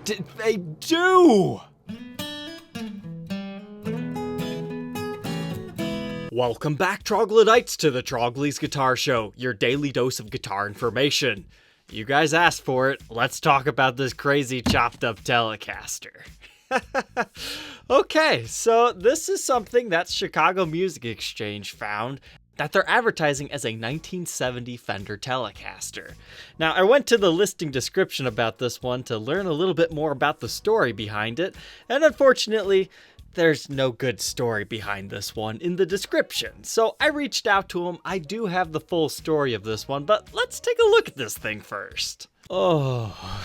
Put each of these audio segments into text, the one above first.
They do! Welcome back, troglodytes, to the Trogly's Guitar Show, your daily dose of guitar information. You guys asked for it. Let's talk about this crazy chopped up Telecaster. Okay, so this is something that Chicago Music Exchange found that they're advertising as a 1970 Fender Telecaster. Now, I went to the listing description about this one to learn a little bit more about the story behind it, and unfortunately, there's no good story behind this one in the description. So I reached out to him. I do have the full story of this one, but let's take a look at this thing first. Oh,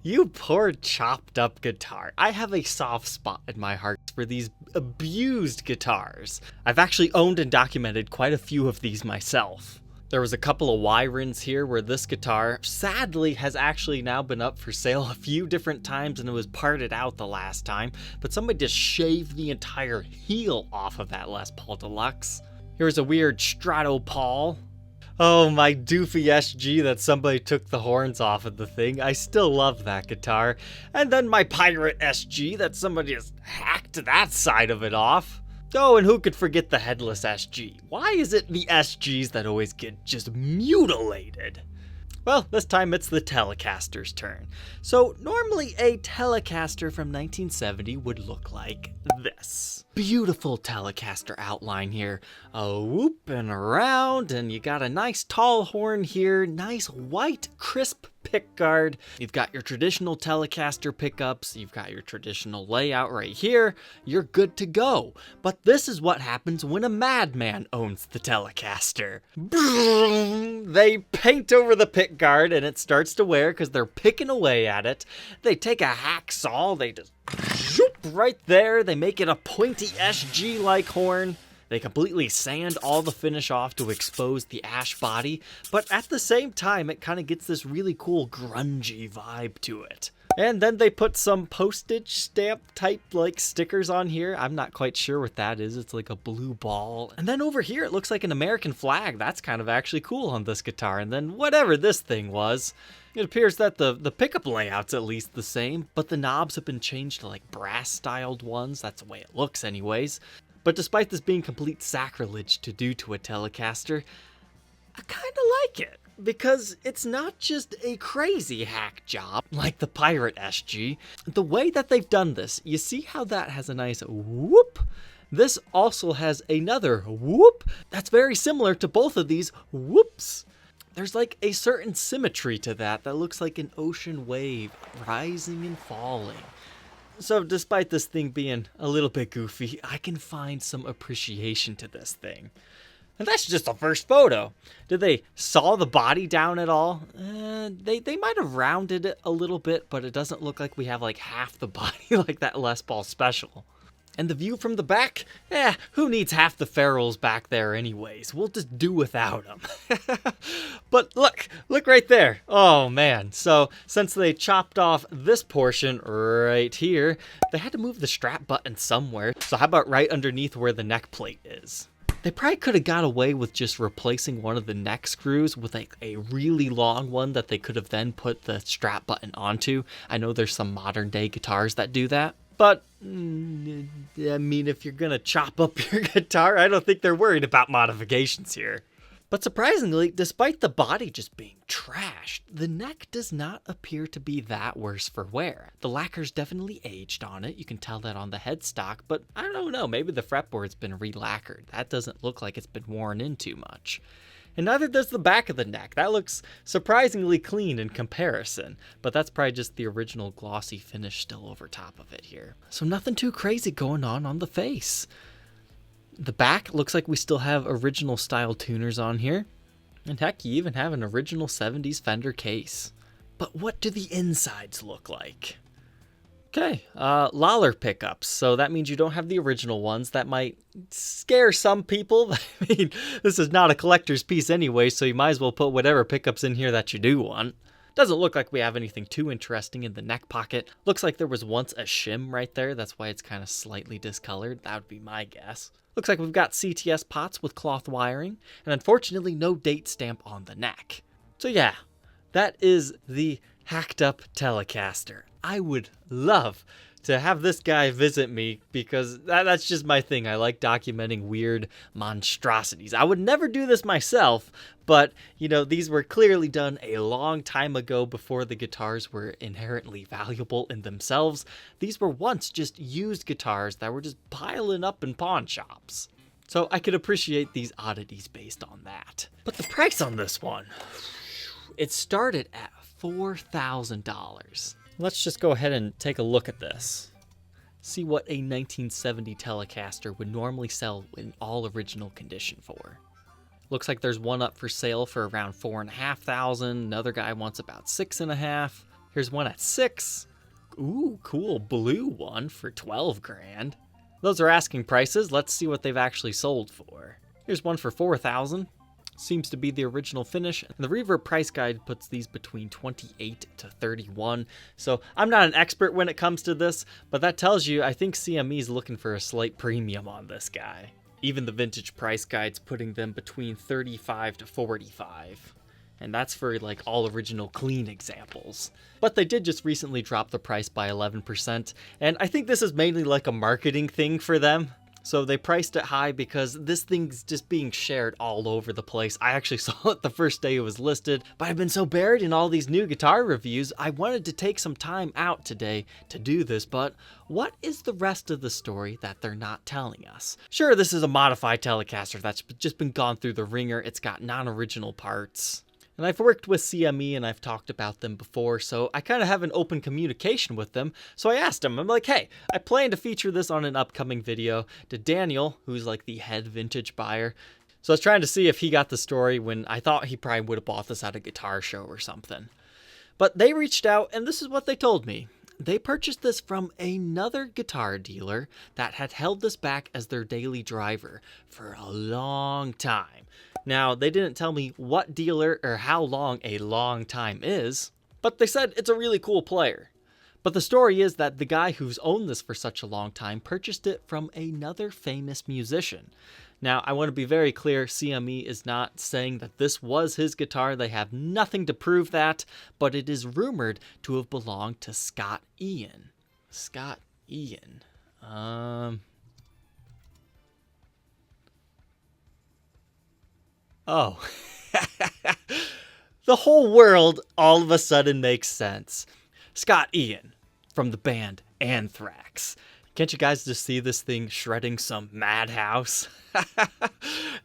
you poor chopped up guitar. I have a soft spot in my heart for these abused guitars. I've actually owned and documented quite a few of these myself. There was a couple of WYRONs here where this guitar sadly has actually now been up for sale a few different times, and it was parted out the last time, but somebody just shaved the entire heel off of that Les Paul Deluxe. Here's a weird Strato Paul. Oh, my doofy SG that somebody took the horns off of the thing. I still love that guitar. And then my Pirate SG that somebody just hacked that side of it off. Oh, and who could forget the headless SG? Why is it the SGs that always get just mutilated? Well, this time it's the Telecaster's turn. So normally a Telecaster from 1970 would look like this. Beautiful Telecaster outline here. A whoop and around, and you got a nice tall horn here, nice white crisp pickguard. You've got your traditional Telecaster pickups, you've got your traditional layout right here. You're good to go. But this is what happens when a madman owns the Telecaster. They paint over the pickguard and it starts to wear because they're picking away at it. They take a hacksaw, they just zoop right there. They make it a pointy SG-like horn. They completely sand all the finish off to expose the ash body, but at the same time, it kind of gets this really cool grungy vibe to it. And then they put some postage stamp type like stickers on here. I'm not quite sure what that is. It's like a blue ball. And then over here, it looks like an American flag. That's kind of actually cool on this guitar. And then whatever this thing was, it appears that the pickup layout's at least the same, but the knobs have been changed to like brass styled ones. That's the way it looks anyways. But despite this being complete sacrilege to do to a Telecaster, I kind of like it. Because it's not just a crazy hack job like the Pirate SG. The way that they've done this, you see how that has a nice whoop? This also has another whoop that's very similar to both of these whoops. There's like a certain symmetry to that looks like an ocean wave rising and falling. So despite this thing being a little bit goofy, I can find some appreciation to this thing. And that's just the first photo. Did they saw the body down at all? They might have rounded it a little bit, but it doesn't look like we have like half the body like that Les Paul Special. And the view from the back? Who needs half the ferrules back there anyways? We'll just do without them. But look right there. Oh man. So since they chopped off this portion right here, they had to move the strap button somewhere. So how about right underneath where the neck plate is? They probably could have got away with just replacing one of the neck screws with like a really long one that they could have then put the strap button onto. I know there's some modern day guitars that do that. But, I mean, if you're going to chop up your guitar, I don't think they're worried about modifications here. But surprisingly, despite the body just being trashed, the neck does not appear to be that worse for wear. The lacquer's definitely aged on it. You can tell that on the headstock, but I don't know, maybe the fretboard's been re-lacquered. That doesn't look like it's been worn in too much. And neither does the back of the neck. That looks surprisingly clean in comparison, but that's probably just the original glossy finish still over top of it here. So nothing too crazy going on the face. The back looks like we still have original style tuners on here. And heck, you even have an original 70s Fender case. But what do the insides look like? Okay, Lawler pickups. So that means you don't have the original ones. That might scare some people. I mean, this is not a collector's piece anyway, so you might as well put whatever pickups in here that you do want. Doesn't look like we have anything too interesting in the neck pocket. Looks like there was once a shim right there. That's why it's kind of slightly discolored. That would be my guess. Looks like we've got CTS pots with cloth wiring, and unfortunately no date stamp on the neck. So yeah, that is the hacked up Telecaster. I would love to have this guy visit me because that's just my thing. I like documenting weird monstrosities. I would never do this myself, but you know, these were clearly done a long time ago before the guitars were inherently valuable in themselves. These were once just used guitars that were just piling up in pawn shops. So I could appreciate these oddities based on that. But the price on this one, it started at $4,000. Let's just go ahead and take a look at this. See what a 1970 Telecaster would normally sell in all original condition for. Looks like there's one up for sale for around $4,500. Another guy wants about $6,500. Here's one at $6,000. Ooh, cool blue one for $12,000. Those are asking prices. Let's see what they've actually sold for. Here's one for $4,000. Seems to be the original finish. And the Reverb price guide puts these between $28 to $31. So I'm not an expert when it comes to this, but that tells you I think CME is looking for a slight premium on this guy. Even the vintage price guide's putting them between $35 to $45. And that's for like all original clean examples. But they did just recently drop the price by 11. And I think this is mainly like a marketing thing for them. So they priced it high because this thing's just being shared all over the place. I actually saw it the first day it was listed, but I've been so buried in all these new guitar reviews, I wanted to take some time out today to do this, but what is the rest of the story that they're not telling us? Sure, this is a modified Telecaster that's just been gone through the ringer. It's got non-original parts. And I've worked with CME and I've talked about them before, so I kind of have an open communication with them. So I asked them, I'm like, hey, I plan to feature this on an upcoming video to Daniel, who's like the head vintage buyer. So I was trying to see if he got the story when I thought he probably would have bought this at a guitar show or something. But they reached out and this is what they told me. They purchased this from another guitar dealer that had held this back as their daily driver for a long time. Now, they didn't tell me what dealer or how long a long time is, but they said it's a really cool player. But the story is that the guy who's owned this for such a long time purchased it from another famous musician. Now, I want to be very clear, CME is not saying that this was his guitar. They have nothing to prove that, but it is rumored to have belonged to Scott Ian. Scott Ian. Oh. The whole world all of a sudden makes sense. Scott Ian from the band Anthrax. Can't you guys just see this thing shredding some madhouse?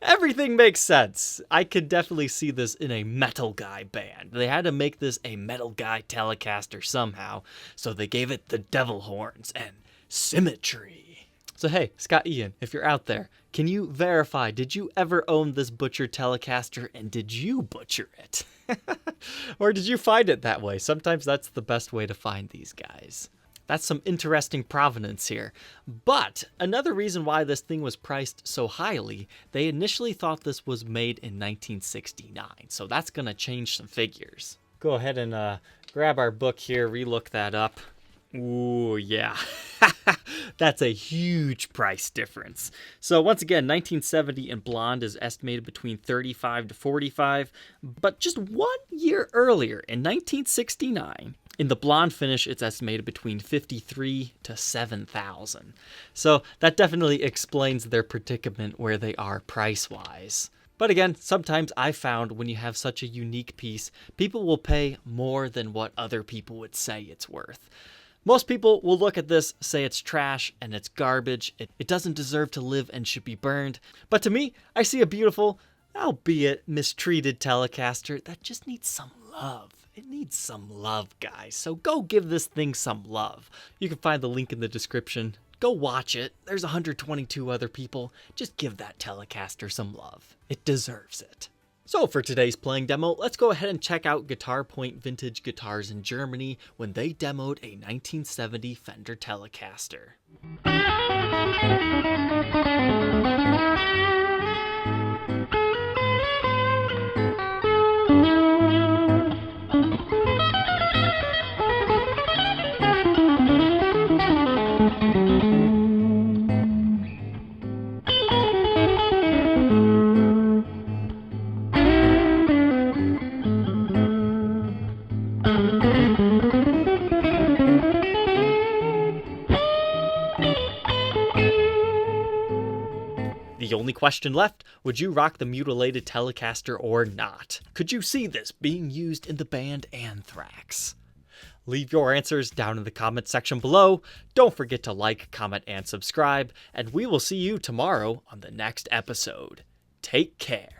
Everything makes sense. I could definitely see this in a metal guy band. They had to make this a metal guy Telecaster somehow, so they gave it the devil horns and symmetry. So hey, Scott Ian, if you're out there, can you verify, did you ever own this butchered Telecaster and did you butcher it? Or did you find it that way? Sometimes that's the best way to find these guys. That's some interesting provenance here. But another reason why this thing was priced so highly, they initially thought this was made in 1969. So that's going to change some figures. Go ahead and grab our book here, relook that up. Ooh, yeah. That's a huge price difference. So once again, 1970 in blonde is estimated between $35 to $45. But just 1 year earlier, in 1969, in the blonde finish, it's estimated between $53,000 to $7,000. So that definitely explains their predicament where they are price-wise. But again, sometimes I found when you have such a unique piece, people will pay more than what other people would say it's worth. Most people will look at this, say it's trash and it's garbage, it doesn't deserve to live and should be burned. But to me, I see a beautiful, albeit mistreated Telecaster that just needs some love. It needs some love, guys. So go give this thing some love. You can find the link in the description. Go watch it. There's 122 other people. Just give that Telecaster some love. It deserves it. So for today's playing demo, let's go ahead and check out Guitar Point Vintage Guitars in Germany when they demoed a 1970 Fender Telecaster. question left: would you rock the mutilated Telecaster or not? Could you see this being used in the band Anthrax? Leave your answers down in the comment section below. Don't forget to like, comment, and subscribe, and we will see you tomorrow on the next episode. Take care.